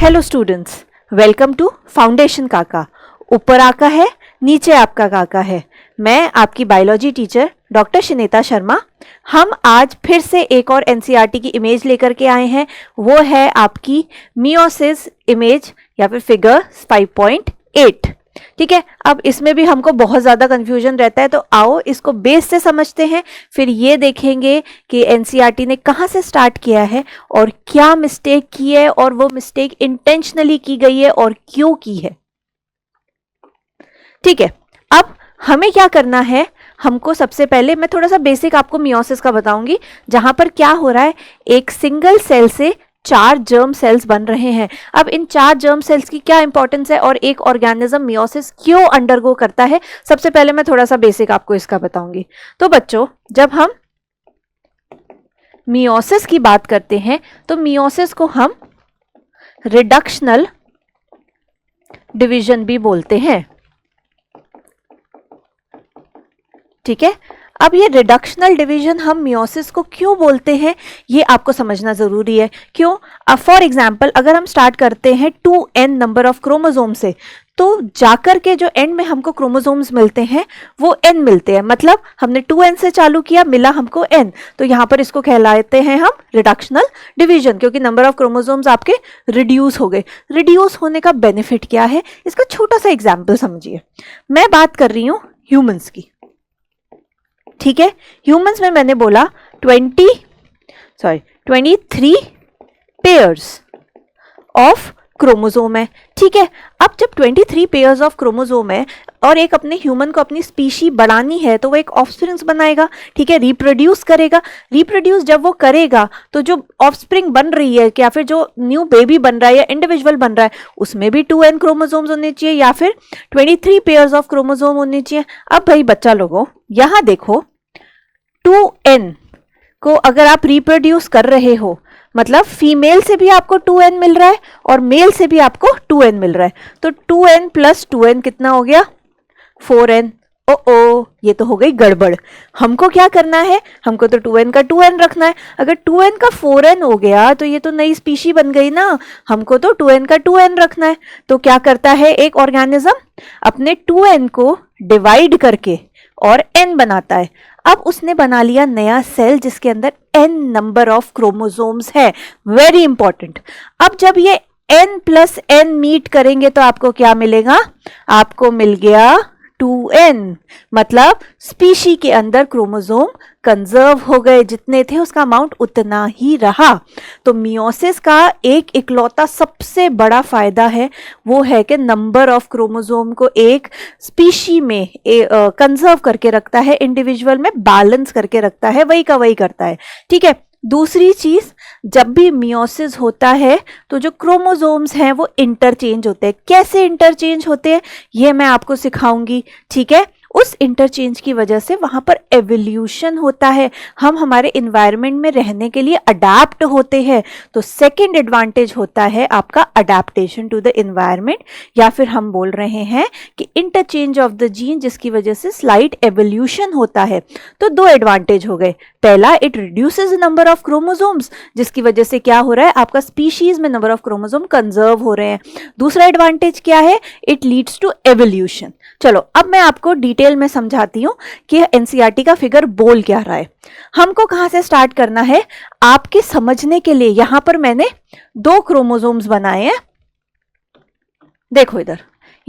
Hello students, welcome to foundation काका। ऊपर आका है, नीचे आपका काका है। मैं आपकी बायोलॉजी टीचर डॉक्टर शिनेता शर्मा। हम आज फिर से एक और एनसीईआरटी की इमेज लेकर के आए हैं। वो है आपकी मियोसिस इमेज या फिर फिगर 5.8। ठीक है, अब इसमें भी हमको बहुत ज़्यादा कंफ्यूजन रहता है, तो आओ इसको बेस से समझते हैं, फिर ये देखेंगे कि एनसीईआरटी ने कहाँ से स्टार्ट किया है और क्या मिस्टेक की है और वो मिस्टेक इंटेंशनली की गई है और क्यों की है। ठीक है, अब हमें क्या करना है, हमको सबसे पहले मैं थोड़ा सा बेसिक आपको मियोसिस का बताऊंगी, जहां पर क्या हो रहा है, एक सिंगल सेल से 4 जर्म सेल्स बन रहे हैं। अब इन 4 जर्म सेल्स की क्या इंपॉर्टेंस है और एक ऑर्गेनिज्म मियोसिस क्यों अंडरगो करता है, सबसे पहले मैं थोड़ा सा बेसिक आपको इसका बताऊंगी। तो बच्चों, जब हम मियोसिस की बात करते हैं तो मियोसिस को हम रिडक्शनल डिवीजन भी बोलते हैं। ठीक है, अब ये रिडक्शनल डिवीजन हम मियोसिस को क्यों बोलते हैं ये आपको समझना जरूरी है। क्यों? फॉर एग्जांपल अगर हम स्टार्ट करते हैं 2n नंबर ऑफ क्रोमोसोम से, तो जाकर के जो एंड में हमको क्रोमोसोम्स मिलते हैं वो n मिलते हैं। मतलब हमने 2n से चालू किया, मिला हमको n, तो यहां पर इसको कहलाते हैं हम रिडक्शनल डिवीजन, क्योंकि नंबर ऑफ क्रोमोसोम्स आपके रिड्यूस हो गए। रिड्यूस होने का बेनिफिट क्या है, इसका छोटा सा एग्जाम्पल समझिए। मैं बात कर रही हूं ह्यूमंस की। ठीक है, ह्यूमंस में मैंने बोला 23 पेयर्स ऑफ क्रोमोसोम है। ठीक है, अब जब 23 पेयर्स ऑफ क्रोमोसोम है और एक अपने ह्यूमन को अपनी स्पीशी बढ़ानी है, तो वो एक ऑफस्प्रिंग्स बनाएगा। ठीक है, रिप्रोड्यूस करेगा। रिप्रोड्यूस जब वो करेगा तो जो ऑफस्प्रिंग बन रही है या फिर जो न्यू बेबी बन रहा है या इंडिविजुअल बन रहा है, उसमें भी 2n क्रोमोसोम्स होने चाहिए या फिर 23 पेयर्स ऑफ क्रोमोसोम होने चाहिए। अब भाई बच्चा लोगों, यहां देखो, 2n को अगर आप रिप्रोड्यूस कर रहे हो, मतलब फीमेल से भी आपको 2n मिल रहा है और मेल से भी आपको 2n मिल रहा है, तो 2n प्लस 2n कितना हो गया? 4n। ओ ये तो हो गई गड़बड़। हमको क्या करना है, हमको तो 2n का 2n रखना है। अगर 2n का 4n हो गया तो ये तो नई स्पीशी बन गई ना, हमको तो 2n का 2n रखना है। तो क्या करता है एक ऑर्गेनिज्म, अपने 2n को डिवाइड करके और n बनाता है। अब उसने बना लिया नया सेल जिसके अंदर n नंबर ऑफ क्रोमोसोम्स है। Very important. अब जब ये n प्लस n मीट करेंगे तो आपको क्या मिलेगा? आपको मिल गया 2n, मतलब स्पीशी के अंदर क्रोमोसोम कंजर्व हो गए, जितने थे उसका अमाउंट उतना ही रहा। तो मियोसिस का एक इकलौता सबसे बड़ा फायदा है वो है कि नंबर ऑफ क्रोमोसोम को एक स्पीशी में कंजर्व करके रखता है, इंडिविजुअल में बैलेंस करके रखता है, वही का वही करता है। ठीक है, दूसरी चीज, जब भी मियोसिस होता है तो जो क्रोमोसोम्स हैं वो इंटरचेंज होते हैं। कैसे इंटरचेंज होते हैं ये मैं आपको सिखाऊंगी। ठीक है, उस इंटरचेंज की वजह से वहां पर एवोल्यूशन होता है, हम हमारे एनवायरनमेंट में रहने के लिए अडेप्ट होते हैं। तो सेकंड एडवांटेज होता है आपका अडेप्टेशन टू द एनवायरनमेंट, या फिर हम बोल रहे हैं कि इंटरचेंज ऑफ द जीन, जिसकी वजह से स्लाइट एवोल्यूशन होता है। तो 2 एडवांटेज हो गए। पहला, it reduces number of chromosomes, जिसकी वजह से क्या हो रहा है, आपका स्पीशीज में नंबर ऑफ क्रोमोसोम कंजर्व हो रहे हैं। दूसरा एडवांटेज क्या है, इट लीड्स टू एवोल्यूशन। चलो अब मैं आपको डिटेल में समझाती हूं कि एनसीईआरटी का फिगर बोल क्या रहा है। हमको कहां से स्टार्ट करना है आपके समझने के लिए। यहां पर मैंने 2 क्रोमोसोम्स बनाए हैं। देखो इधर,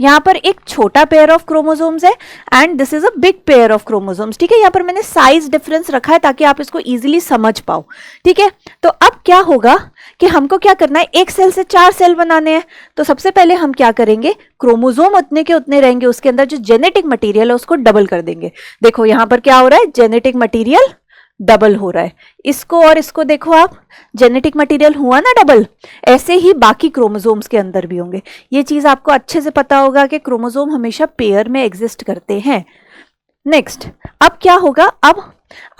यहां पर एक छोटा पेयर ऑफ क्रोमोसोम्स है and this is a big pair of chromosomes. ठीक है, यहां पर मैंने साइज डिफरेंस रखा है ताकि आप इसको इजीली समझ पाओ। ठीक है, तो अब क्या होगा कि हमको क्या करना है, एक सेल से 4 सेल बनाने हैं। तो सबसे पहले हम क्या करेंगे, क्रोमोसोम उतने के उतने रहेंगे, उसके अंदर जो जेनेटिक मटेरियल है उसको डबल कर देंगे। देखो यहां पर क्या हो रहा है, जेनेटिक मटेरियल डबल हो रहा है। इसको और इसको देखो आप, जेनेटिक मटेरियल हुआ ना डबल, ऐसे ही बाकी क्रोमोसोम्स के अंदर भी होंगे। ये चीज आपको अच्छे से पता होगा कि क्रोमोसोम हमेशा पेयर में एग्जिस्ट करते हैं। नेक्स्ट, अब क्या होगा, अब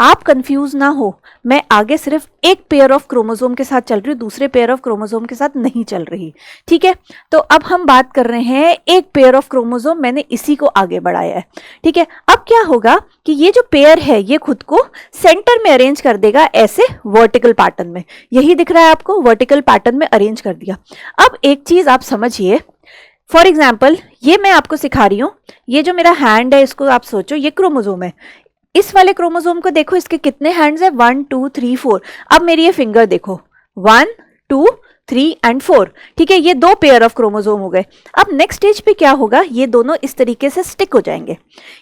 आप कंफ्यूज ना हो, मैं आगे सिर्फ एक पेयर ऑफ क्रोमोसोम के साथ चल रही हूँ, दूसरे पेयर ऑफ क्रोमोसोम के साथ नहीं चल रही, ठीक है। तो अब हम बात कर रहे हैं एक पेयर ऑफ क्रोमोसोम, मैंने इसी को आगे बढ़ाया है, ठीक है। अब क्या होगा कि ये जो पेयर है ये खुद को सेंटर में अरेंज कर देगा ऐसे वर्टिकल पैटर्न में, यही दिख रहा है आपको, वर्टिकल पैटर्न में अरेंज कर दिया। अब एक चीज आप समझिए, फॉर एग्जाम्पल ये मैं आपको सिखा रही हूं, ये जो मेरा हैंड है इसको आप सोचो ये क्रोमोसोम है, इस वाले क्रोमोसोम को देखो, इसके कितने हैंड्स है, 1 2 3 4। अब मेरी ये फिंगर देखो, 1 2 3 एंड 4, ठीक है, ये दो पेयर ऑफ क्रोमोसोम हो गए। अब नेक्स्ट स्टेज पे क्या होगा, ये दोनों इस तरीके से स्टिक हो जाएंगे,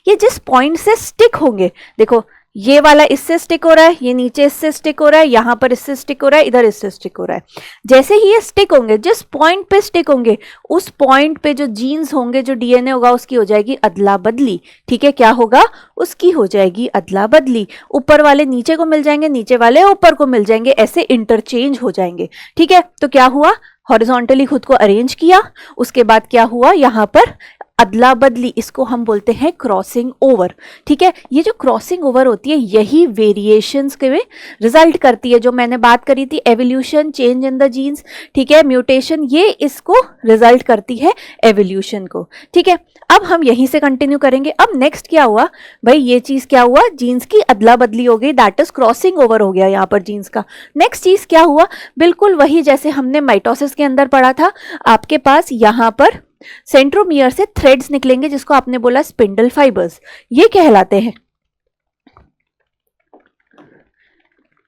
ये जिस पॉइंट से स्टिक होंगे, देखो ये वाला इससे स्टिक हो रहा है, ये नीचे इससे स्टिक हो रहा है, यहां पर इससे स्टिक हो रहा है, इधर इससे स्टिक हो रहा है। जैसे ही ये स्टिक होंगे, जिस पॉइंट पे स्टिक होंगे उस पॉइंट पे जो जीन्स होंगे, जो डीएनए होगा उसकी हो जाएगी अदला बदली, ठीक है, क्या होगा, उसकी हो जाएगी अदला बदली, ऊपर वाले नीचे को मिल जाएंगे, नीचे वाले ऊपर को मिल जाएंगे, ऐसे इंटरचेंज हो जाएंगे, ठीक है। तो क्या हुआ, हॉरिजॉन्टली खुद को अरेंज किया, उसके बाद क्या हुआ, यहां पर अदला बदली, इसको हम बोलते हैं क्रॉसिंग ओवर, ठीक है। ये जो क्रॉसिंग ओवर होती है यही वेरिएशंस के में रिजल्ट करती है, जो मैंने बात करी थी, evolution, change in the genes, ठीक है, म्यूटेशन, ये इसको रिजल्ट करती है एवोल्यूशन को, ठीक है। अब हम यहीं से कंटिन्यू करेंगे। अब नेक्स्ट क्या हुआ भाई, ये चीज क्या हुआ, जीन्स की अदला बदली हो गई, दैट इज क्रॉसिंग ओवर हो गया यहाँ पर जीन्स का। नेक्स्ट चीज क्या हुआ, बिल्कुल वही जैसे हमने माइटोसिस के अंदर पढ़ा था, आपके पास यहाँ पर सेंट्रोमियर से थ्रेड्स निकलेंगे, जिसको आपने बोला स्पिंडल फाइबर्स, ये कहलाते हैं,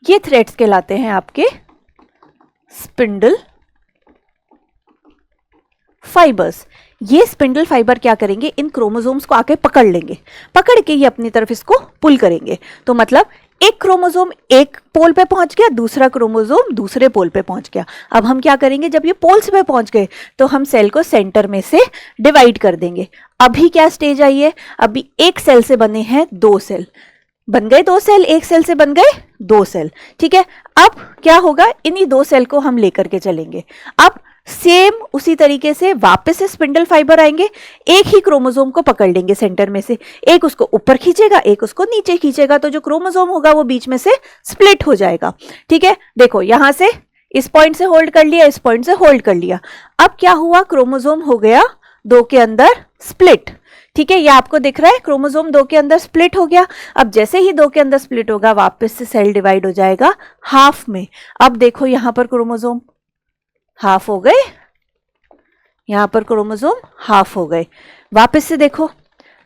ये थ्रेड्स कहलाते हैं आपके स्पिंडल फाइबर्स। ये स्पिंडल फाइबर क्या करेंगे, इन क्रोमोसोम्स को आके पकड़ लेंगे, पकड़ के ये अपनी तरफ इसको पुल करेंगे। तो मतलब एक क्रोमोसोम एक पोल पे पहुंच गया, दूसरा क्रोमोसोम दूसरे पोल पे पहुंच गया। अब हम क्या करेंगे, जब ये पोल्स पे पहुंच गए तो हम सेल को सेंटर में से डिवाइड कर देंगे। अभी क्या स्टेज आई है, अभी एक सेल से बने हैं दो सेल, बन गए दो सेल, एक सेल से बन गए दो सेल, ठीक है। अब क्या होगा, इन्हीं दो सेल को हम लेकर के चलेंगे। अब सेम उसी तरीके से वापस से स्पिंडल फाइबर आएंगे, एक ही क्रोमोसोम को पकड़ लेंगे सेंटर में से, एक उसको ऊपर खींचेगा, एक उसको नीचे खींचेगा, तो जो क्रोमोसोम होगा वो बीच में से स्प्लिट हो जाएगा, ठीक है। देखो यहां से इस पॉइंट से होल्ड कर लिया, इस पॉइंट से होल्ड कर लिया। अब क्या हुआ, क्रोमोसोम हो गया दो के अंदर स्प्लिट, ठीक है, ये आपको दिख रहा है, क्रोमोसोम दो के अंदर स्प्लिट हो गया। अब जैसे ही दो के अंदर स्प्लिट होगा वापस से सेल डिवाइड हो जाएगा हाफ में। अब देखो यहां पर क्रोमोसोम हाफ हो गए, यहां पर क्रोमोसोम हाफ हो गए। वापस से देखो,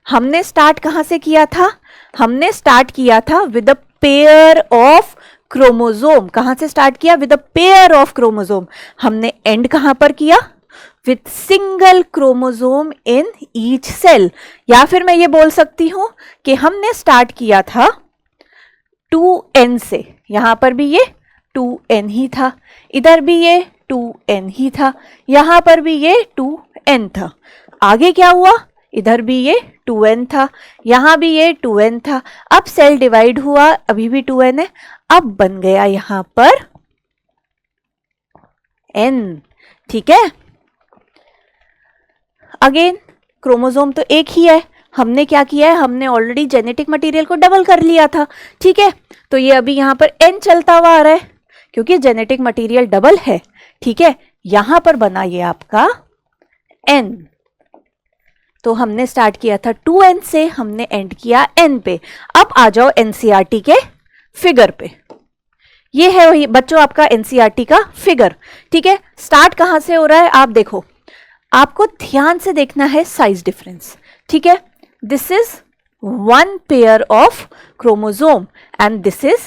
हमने स्टार्ट कहां से किया था, हमने स्टार्ट किया था with a pair of chromosome. कहां से स्टार्ट किया, with a pair of chromosome. हमने एंड कहां पर किया, with single chromosome in each cell. या फिर मैं ये बोल सकती हूं कि हमने स्टार्ट किया था 2n से, यहां पर भी ये 2n ही था, इधर भी ये 2n ही था, यहां पर भी ये 2n था। आगे क्या हुआ, इधर भी ये 2n था, यहां भी ये 2n था। अब सेल डिवाइड हुआ, अभी भी 2n है, अब बन गया यहां पर n, ठीक है। अगेन क्रोमोसोम तो एक ही है, हमने क्या किया है, हमने ऑलरेडी जेनेटिक मटेरियल को डबल कर लिया था, ठीक है। तो ये अभी यहां पर n चलता हुआ आ रहा है क्योंकि जेनेटिक मटेरियल डबल है, ठीक है। यहां पर बना ये आपका n, तो हमने स्टार्ट किया था 2n से, हमने एंड किया n पे। अब आ जाओ एनसीईआरटी के फिगर पे, ये है वही बच्चों आपका एनसीईआरटी का फिगर, ठीक है। स्टार्ट कहां से हो रहा है, आप देखो, आपको ध्यान से देखना है साइज डिफरेंस, ठीक है। This is one pair of chromosome and this is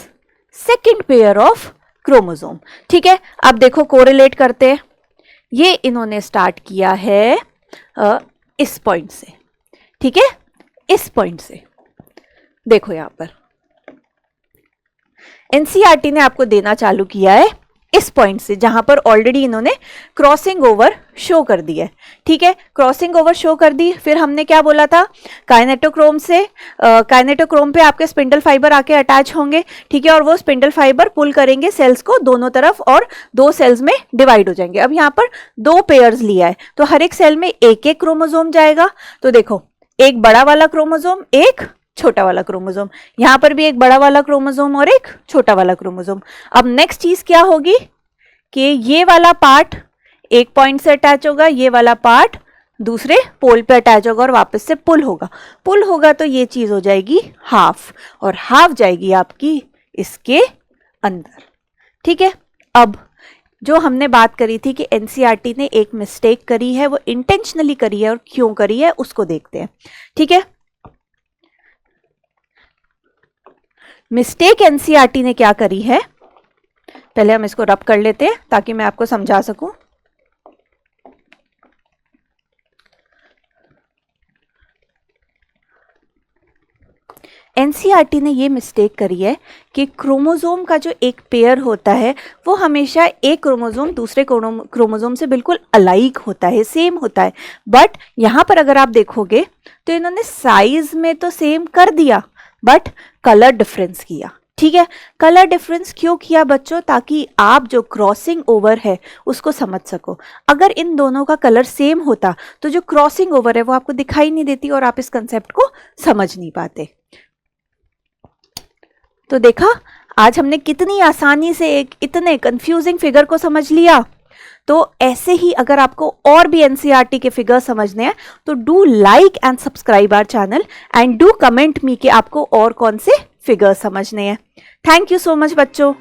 second pair of chromosome, ठीक है। अब देखो कोरिलेट करते हैं, ये इन्होंने स्टार्ट किया है इस पॉइंट से, ठीक है, इस पॉइंट से। देखो यहां पर एनसीईआरटी ने आपको देना चालू किया है इस पॉइंट से, जहां पर ऑलरेडी इन्होंने क्रॉसिंग ओवर शो कर दी है, ठीक है। क्रॉसिंग ओवर शो कर दी, फिर हमने क्या बोला था, काइनेटोक्रोम से काइनेटोक्रोम पे आपके स्पिंडल फाइबर आके अटैच होंगे, ठीक है, और वो स्पिंडल फाइबर पुल करेंगे सेल्स को दोनों तरफ और दो सेल्स में डिवाइड हो जाएंगे। अब यहाँ पर दो पेयर्स लिया है, तो हर एक सेल में एक एक क्रोमोसोम जाएगा। तो देखो, एक बड़ा वाला क्रोमोसोम, एक छोटा वाला क्रोमोसोम, यहाँ पर भी एक बड़ा वाला क्रोमोसोम और एक छोटा वाला क्रोमोसोम। अब नेक्स्ट चीज क्या होगी कि ये वाला पार्ट एक पॉइंट से अटैच होगा, ये वाला पार्ट दूसरे पोल पे अटैच होगा और वापस से पुल होगा तो ये चीज हो जाएगी हाफ, और हाफ जाएगी आपकी इसके अंदर। ठीक है, अब जो हमने बात करी थी कि एनसीईआरटी ने एक मिस्टेक करी है, वो इंटेंशनली करी है और क्यों करी है उसको देखते हैं। ठीक है, मिस्टेक एनसीईआरटी ने क्या करी है, पहले हम इसको रब कर लेते हैं ताकि मैं आपको समझा सकूं। एनसीईआरटी ने ये मिस्टेक करी है कि क्रोमोसोम का जो एक पेयर होता है वो हमेशा एक क्रोमोसोम दूसरे क्रोमोसोम से बिल्कुल अलाइक होता है, सेम होता है। बट यहाँ पर अगर आप देखोगे तो इन्होंने साइज में तो सेम कर दिया बट कलर डिफरेंस किया। ठीक है, कलर डिफरेंस क्यों किया बच्चों? ताकि आप जो क्रॉसिंग ओवर है उसको समझ सको। अगर इन दोनों का कलर सेम होता तो जो क्रॉसिंग ओवर है वो आपको दिखाई नहीं देती और आप इस कंसेप्ट को समझ नहीं पाते। तो देखा आज हमने कितनी आसानी से एक इतने कंफ्यूजिंग फिगर को समझ लिया। तो ऐसे ही अगर आपको और भी एनसीईआरटी के फिगर समझने हैं तो do like and subscribe our channel and do comment me कि आपको और कौन से फिगर समझने हैं। थैंक यू सो मच बच्चों।